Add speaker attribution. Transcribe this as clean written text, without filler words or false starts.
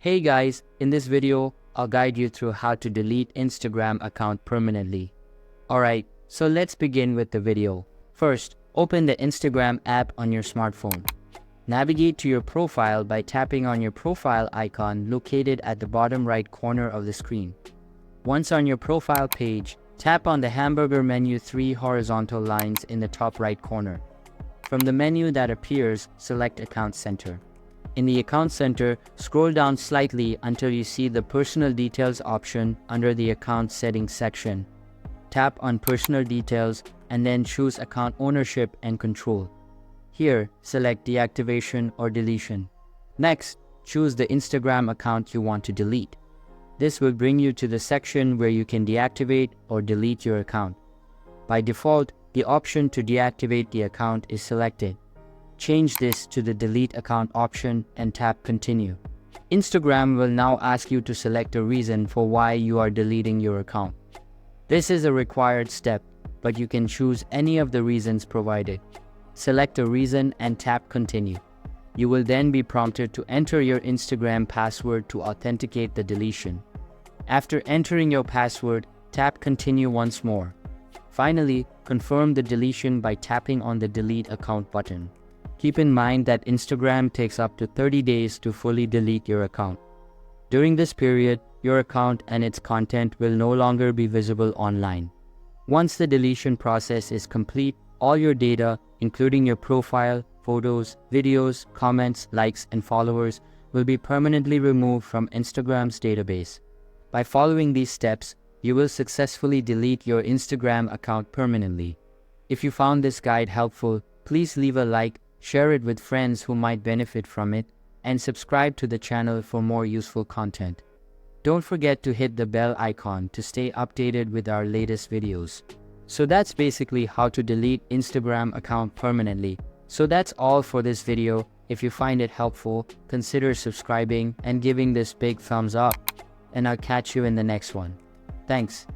Speaker 1: Hey guys, in this video, I'll guide you through how to delete Instagram account permanently. Alright, so let's begin with the video. First, open the Instagram app on your smartphone. Navigate to your profile by tapping on your profile icon located at the bottom right corner of the screen. Once on your profile page, tap on the hamburger menu 3 horizontal lines in the top right corner. From the menu that appears, select Account Center. In the Account Center, scroll down slightly until you see the Personal Details option under the Account Settings section. Tap on Personal Details and then choose Account Ownership and Control. Here, select Deactivation or Deletion. Next, choose the Instagram account you want to delete. This will bring you to the section where you can deactivate or delete your account. By default, the option to deactivate the account is selected. Change this to the Delete Account option and tap Continue. Instagram will now ask you to select a reason for why you are deleting your account. This is a required step, but you can choose any of the reasons provided. Select a reason and tap Continue. You will then be prompted to enter your Instagram password to authenticate the deletion. After entering your password, tap Continue once more. Finally, confirm the deletion by tapping on the Delete Account button. Keep in mind that Instagram takes up to 30 days to fully delete your account. During this period, your account and its content will no longer be visible online. Once the deletion process is complete, all your data, including your profile, photos, videos, comments, likes, and followers, will be permanently removed from Instagram's database. By following these steps, you will successfully delete your Instagram account permanently. If you found this guide helpful, please leave a like, share it with friends who might benefit from it, and subscribe to the channel for more useful content. Don't forget to hit the bell icon to stay updated with our latest videos. So that's basically how to delete Instagram account permanently. So that's all for this video. If you find it helpful, consider subscribing and giving this big thumbs up. And I'll catch you in the next one. Thanks.